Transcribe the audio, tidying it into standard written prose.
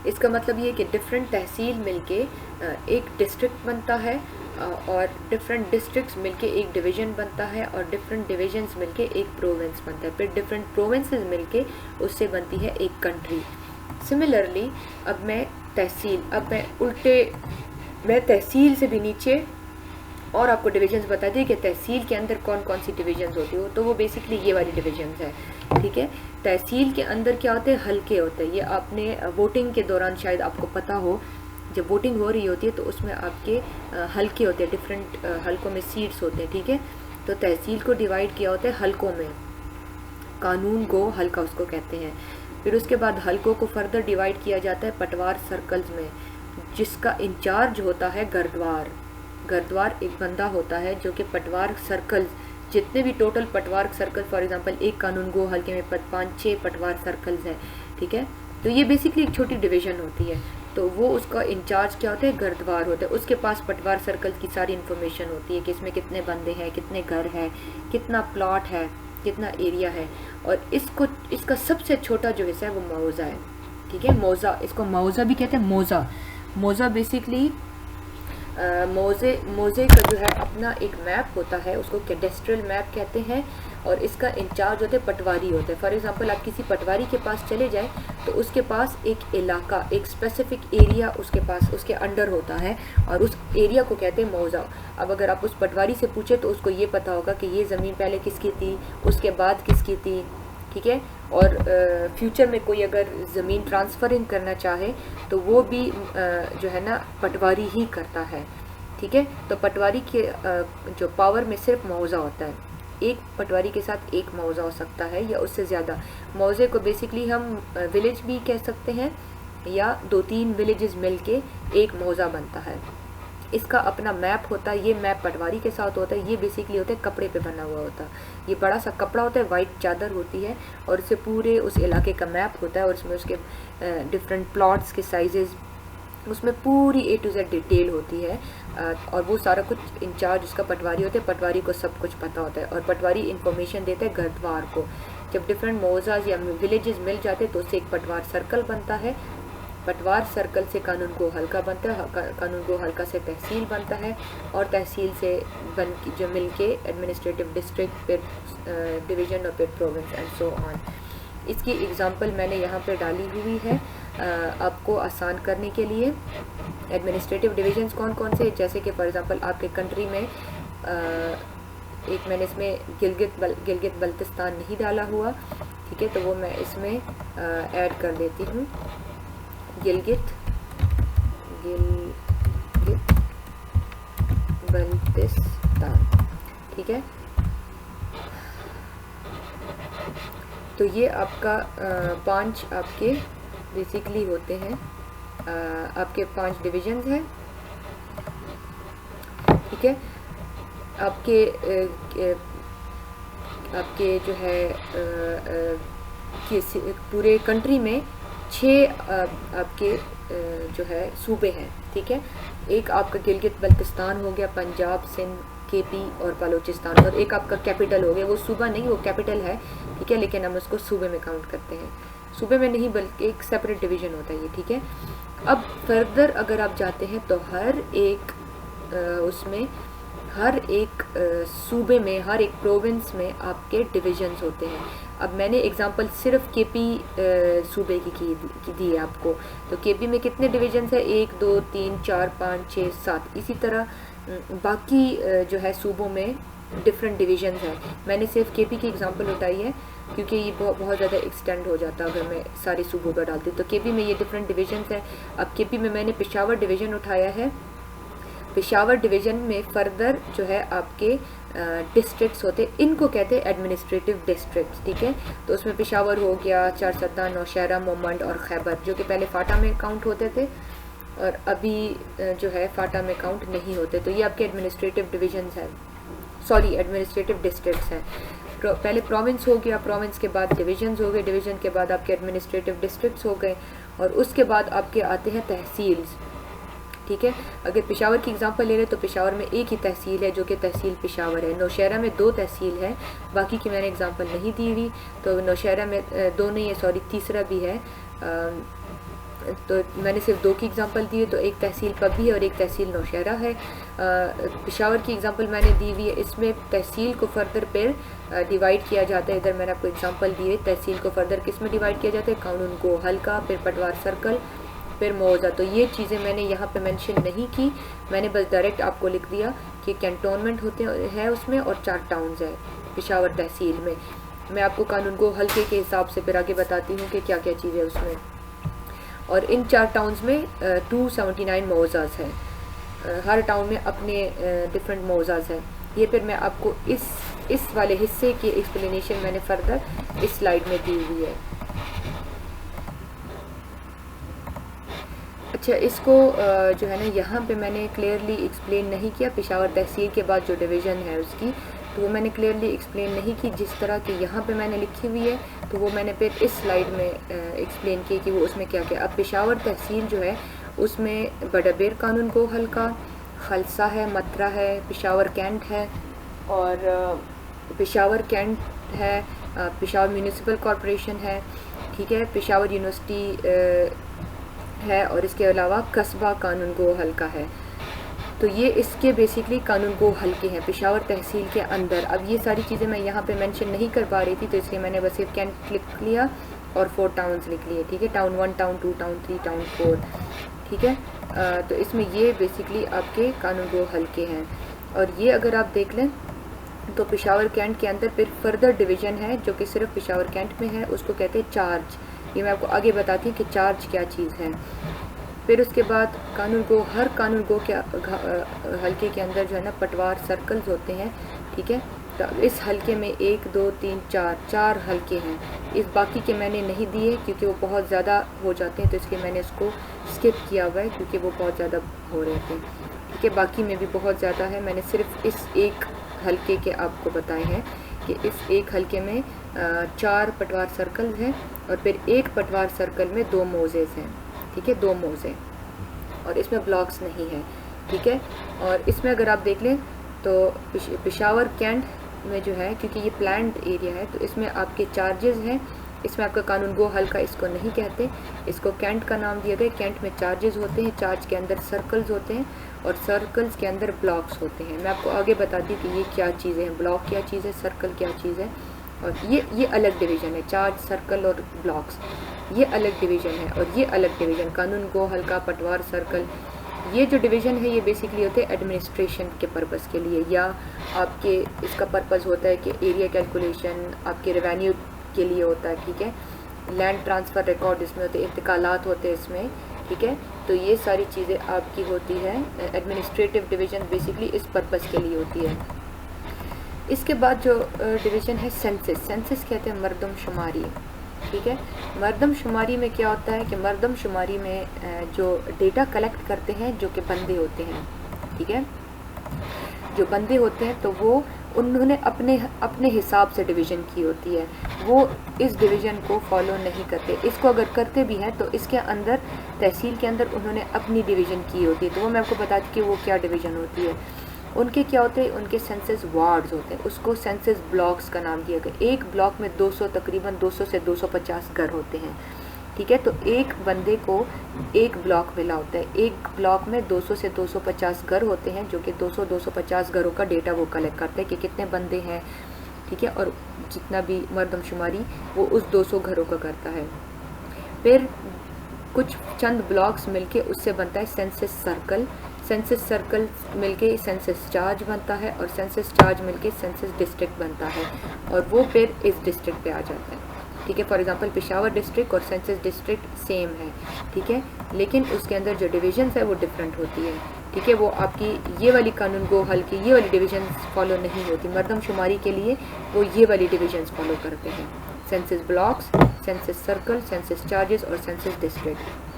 इसका मतलब ये है कि डिफरेंट तहसील मिलके एक डिस्ट्रिक्ट बनता है, और डिफरेंट डिस्ट्रिक्ट्स मिलके एक डिवीज़न बनता है, और डिफरेंट डिवीजन्स मिलके एक प्रोविंस बनता है, फिर डिफरेंट प्रोविंसेस मिलके उससे बनती है एक कंट्री। सिमिलरली अब मैं तहसील से भी नीचे और आपको डिविजन्स बता दिए कि तहसील के अंदर कौन कौन सी डिविजन्स होती हो, तो वो बेसिकली ये वाली डिविजन्स है, ठीक है। तहसील के अंदर क्या होते हैं, हल्के होते हैं। ये आपने वोटिंग के दौरान शायद आपको पता हो, जब वोटिंग हो रही होती है तो उसमें आपके हल्के होते हैं, डिफरेंट हल्कों में सीट्स होते हैं, ठीक है। तो तहसील को डिवाइड किया होता है हल्कों में, कानून गो हल्का उसको कहते हैं। फिर उसके बाद हल्कों को फर्दर डिवाइड किया जाता है पटवार सर्कल्स में, जिसका इंचार्ज होता है गर्दवार एक बंदा होता है जो कि पटवार सर्कल्स, जितने भी टोटल पटवार सर्कल, फॉर एग्जांपल एक कानून गो हल्के में 5-6 पटवार सर्कल्स हैं, ठीक है। तो ये बेसिकली एक छोटी डिवीजन होती है, तो वो उसका इंचार्ज क्या होता है, गर्दवार होता है। उसके पास पटवार सर्कल्स की सारी इन्फॉर्मेशन होती है कि इसमें कितने बंदे हैं, कितने घर हैं, कितना प्लॉट है, कितना एरिया है। और इसका सबसे छोटा जो हिस्सा है वो मौजा है, ठीक है। मौजा, इसको मौजा भी कहते हैं। मौजा बेसिकली मोज़े का जो है अपना एक मैप होता है, उसको कैडेस्ट्रल मैप कहते हैं, और इसका इंचार्ज होते हैं पटवारी होते हैं। फॉर एग्जांपल आप किसी पटवारी के पास चले जाएं तो उसके पास एक इलाका, एक स्पेसिफिक एरिया उसके पास उसके अंडर होता है, और उस एरिया को कहते हैं मौज़ा। अब अगर आप उस पटवारी से पूछे तो उसको ये पता होगा कि ये ज़मीन पहले किसकी थी, उसके बाद किसकी थी, ठीक है। और फ्यूचर में कोई अगर ज़मीन ट्रांसफरिंग करना चाहे तो वो भी जो है ना पटवारी ही करता है, ठीक है। तो पटवारी के जो पावर में सिर्फ मौजा होता है, एक पटवारी के साथ एक मौजा हो सकता है या उससे ज़्यादा। मौजे को बेसिकली हम विलेज भी कह सकते हैं, या 2-3 विलेजेस मिलके एक मौजा बनता है। इसका अपना मैप होता है, ये मैप पटवारी के साथ होता है। ये बेसिकली होता है कपड़े पे बना हुआ होता है, ये बड़ा सा कपड़ा होता है, वाइट चादर होती है, और इससे पूरे उस इलाके का मैप होता है, और इसमें उसके डिफरेंट प्लॉट्स के साइजेस, उसमें पूरी A to Z डिटेल होती है। और वो सारा कुछ इंचार्ज उसका पटवारी होता है, पटवारी को सब कुछ पता होता है, और पटवारी इंफॉर्मेशन देता है गर्दवार को। जब डिफरेंट मौजाज या विलेजेस मिल जाते हैं तो उससे एक पटवार सर्कल बनता है, पटवार सर्कल से कानून गो हल्का बनता है, कानून गो हल्का से तहसील बनता है, और तहसील से जो मिल के एडमिनिस्ट्रेटिव डिस्ट्रिक्ट, फिर डिवीज़न, और फिर प्रोविंस, एंड सो ऑन। इसकी एग्जांपल मैंने यहाँ पे डाली हुई है आपको आसान करने के लिए। एडमिनिस्ट्रेटिव डिवीजन्स कौन कौन से, जैसे कि फॉर एग्जांपल आपके कंट्री में एक मैंने इसमें गिलगित बल्तिस्तान नहीं डाला हुआ, ठीक है, तो वो मैं इसमें ऐड कर देती हूँ, गिलगित बल्तिस्तान, ठीक है। तो ये आपका 5 आपके बेसिकली होते हैं, आपके 5 डिविजन्स हैं, ठीक है। आपके जो है पूरे कंट्री में 6 आपके जो है सूबे हैं, ठीक है। एक आपका गिलगित बल्तिस्तान हो गया, पंजाब, सिंध, KP और बलूचिस्तान, और एक आपका कैपिटल हो गया, वो सूबा नहीं, वो कैपिटल है, ठीक है, लेकिन हम उसको सूबे में काउंट करते हैं। सूबे में नहीं बल्कि एक सेपरेट डिवीज़न होता है ये, ठीक है। अब फर्दर अगर आप जाते हैं तो हर एक सूबे में, हर एक प्रोविंस में आपके डिविजन्स होते हैं। अब मैंने एग्जांपल सिर्फ KP सूबे की दी है आपको, तो KP में कितने डिविजन्स है, 1 2 3 4 5 6 7, इसी तरह बाकी जो है सूबों में डिफरेंट डिविजन्स हैं। मैंने सिर्फ KP की एग्जांपल उठाई है क्योंकि ये बहुत ज़्यादा एक्सटेंड हो जाता अगर मैं सारे सूबों का डालती, तो KP में ये डिफरेंट डिविजन्स हैं। अब KP में मैंने पेशावर डिवीज़न उठाया है, पेशावर डिवीज़न में फर्दर जो है आपके डिस्ट्रिक्ट्स होते, इनको कहते हैं एडमिनिस्ट्रेटिव डिस्ट्रिक्ट्स, ठीक है। तो उसमें पेशावर हो गया, चारसद्दा, नौशहरा, मोमंड और खैबर, जो कि पहले फाटा में काउंट होते थे और अभी जो है फाटा में काउंट नहीं होते। तो ये आपके एडमिनिस्ट्रेटिव डिविजन्स हैं, सॉरी एडमिनिस्ट्रेटिव डिस्ट्रिक्ट्स हैं। पहले प्रोविंस हो गया, प्रोविंस के बाद डिवीजन्स हो गए, डिवीज़न के बाद आपके एडमिनिस्ट्रेटिव डिस्ट्रिक्ट्स हो गए, और उसके बाद आपके आते हैं तहसील्स, ठीक है। अगर पेशावर की एग्जांपल ले रहे तो पेशावर में एक ही तहसील है जो कि तहसील पेशावर है। नौशहरा में 2 तहसील है, बाकी की मैंने एग्जांपल नहीं दी हुई, तो नौशहरा में 2 नहीं है, सॉरी तीसरा भी है, तो मैंने सिर्फ 2 की एग्ज़ाम्पल दी है, तो एक तहसील पब्बी और एक तहसील नौशहरा है। पेशावर की एग्ज़ाम्पल मैंने दी हुई है, इसमें तहसील को फर्दर फिर डिवाइड किया जाता है। इधर मैंने आपको एग्ज़ाम्पल दी है, तहसील को फर्दर किस में डिवाइड किया जाता है, कानून को हल्का, फिर पटवार सर्कल, फिर मौजा। तो ये चीज़ें मैंने यहाँ पे मेंशन नहीं की, मैंने बस डायरेक्ट आपको लिख दिया कि कैंटोनमेंट होते हैं उसमें और 4 टाउन्स है पेशावर तहसील में। मैं आपको कानून को हल्के के हिसाब से फिर आगे बताती हूँ कि क्या क्या चीज़ें उसमें। और इन 4 टाउन्स में 279 मौज़ाज़ हैं, हर टाउन में अपने डिफरेंट मौज़ाज़ हैं। ये फिर मैं आपको इस वाले हिस्से की एक्सप्लेनेशन मैंने फर्दर इस स्लाइड में दी हुई है। अच्छा, इसको जो है ना यहाँ पे मैंने क्लियरली एक्सप्लेन नहीं किया, पेशावर तहसील के बाद जो डिवीज़न है उसकी, तो वो मैंने क्लियरली एक्सप्लेन नहीं की। जिस तरह की यहाँ पे मैंने लिखी हुई है तो वो मैंने फिर इस स्लाइड में एक्सप्लेन की कि वो उसमें क्या क्या। अब पेशावर तहसील जो है उसमें बड़ाबेर कानून को हल्का, खलसा है, मतरा है, पेशावर कैंट है और पेशावर कैंट है, पेशावर म्यूनिसिपल कॉरपोरेशन है, ठीक है, पेशावर यूनिवर्सिटी है और इसके अलावा कस्बा कानून गो हल्का है। तो ये इसके बेसिकली कानून गो हल्के हैं पेशावर तहसील के अंदर। अब ये सारी चीज़ें मैं यहाँ पे मेंशन नहीं कर पा रही थी, तो इसलिए मैंने बस एक कैंट लिख लिया और 4 टाउन्स लिख लिए, ठीक है, टाउन 1, टाउन 2, टाउन 3, टाउन 4, ठीक है। तो इसमें ये बेसिकली आपके कानून गो हल्के हैं। और ये अगर आप देख लें तो पेशावर कैंट के अंदर फिर फर्दर डिवीज़न है जो कि सिर्फ पेशावर कैंट में है, उसको कहते हैं चार्ज। ये मैं आपको आगे बताती हूँ कि चार्ज क्या चीज़ है। फिर उसके बाद कानून को, हर कानून को क्या हल्के के अंदर जो है ना पटवार सर्कल्स होते हैं, ठीक है। तो इस हल्के में 1, 2, 3, 4 हल्के हैं। इस बाकी के मैंने नहीं दिए क्योंकि वो बहुत ज़्यादा हो जाते हैं, तो इसलिए मैंने उसको स्किप किया हुआ है क्योंकि वो बहुत ज़्यादा हो रहे थे, ठीक है। बाकी में भी बहुत ज़्यादा है, मैंने सिर्फ इस एक हल्के के आपको बताए हैं कि इस एक हल्के में 4 पटवार सर्कल हैं और फिर एक पटवार सर्कल में 2 मौज़े हैं, ठीक है, 2 मौज़े, और इसमें ब्लॉक्स नहीं है, ठीक है। और इसमें अगर आप देख लें तो पेशावर कैंट में जो है, क्योंकि ये प्लान्ड एरिया है, तो इसमें आपके चार्जेस हैं। इसमें आपका कानून गो हल्का इसको नहीं कहते, इसको कैंट का नाम दिया गया। कैंट में चार्जेस होते हैं, चार्ज के अंदर सर्कल्स होते हैं और सर्कल्स के अंदर ब्लॉक्स होते हैं। मैं आपको आगे बताती हूँ कि ये क्या चीज़ें हैं, ब्लॉक क्या चीज़ है, सर्कल क्या चीज़ है। और ये अलग डिवीज़न है, चार्ज, सर्कल और ब्लॉक्स, ये अलग डिवीज़न है। और ये अलग डिवीज़न कानून गो हल्का, पटवार सर्कल, ये जो डिवीज़न है ये बेसिकली होते हैं एडमिनिस्ट्रेशन के पर्पज़ के लिए, या आपके इसका पर्पज़ होता है कि एरिया कैलकुलेशन आपके रेवेन्यू के लिए होता है, ठीक है। लैंड ट्रांसफ़र रिकॉर्ड इसमें होते हैं, इंतकालात होते हैं इसमें, ठीक है। तो ये सारी चीज़ें आपकी होती है, एडमिनिस्ट्रेटिव डिवीज़न बेसिकली इस पर्पज़ के लिए होती है। इसके बाद जो डिवीज़न है सेंसस, सेंसस कहते हैं मरदमशुमारी, ठीक है। मरदमशुमारी में क्या होता है कि मरदमशुमारी में जो डेटा कलेक्ट करते हैं जो कि बंदे होते हैं, ठीक है, जो बंदे होते हैं तो वो उन्होंने अपने हिसाब से डिवीज़न की होती है, वो इस डिवीज़न को फॉलो नहीं करते। इसको अगर करते भी हैं तो इसके अंदर तहसील के अंदर उन्होंने अपनी डिवीज़न की होती है। तो वो मैं आपको बताती कि वो क्या डिवीज़न होती है। उनके क्या होते हैं, उनके सेंसस वार्ड्स होते हैं, उसको सेंसस ब्लॉक्स का नाम दिया गया। एक ब्लॉक में 200 तकरीबन 200 से 250 घर होते हैं, ठीक है। तो एक बंदे को एक ब्लॉक मिला होता है, एक ब्लॉक में 200 से 250 घर होते हैं जो कि 200-250 घरों का डेटा वो कलेक्ट करते हैं कि कितने बंदे हैं, ठीक है। और जितना भी मरदमशुमारी वो उस 200 घरों का करता है। फिर कुछ चंद ब्लॉक्स मिलके उससे बनता है सेंसस सर्कल, सेंसस सर्कल मिलके सेंसस चार्ज बनता है और सेंसस चार्ज मिलके सेंसस डिस्ट्रिक्ट बनता है और वो फिर इस डिस्ट्रिक्ट पे आ जाता है, ठीक है। फॉर एग्जांपल पेशावर डिस्ट्रिक्ट और सेंसस डिस्ट्रिक्ट सेम है, ठीक है, लेकिन उसके अंदर जो डिविजन्स है वो डिफरेंट होती है, ठीक है। वो आपकी ये वाली कानून गो हल्की ये वाली डिविजन्स फॉलो नहीं होती, मरदमशुमारी के लिए वो ये वाली डिविजन्स फॉलो करते हैं, census blocks, census circle, census charges और सेंसस डिस्ट्रिक्ट।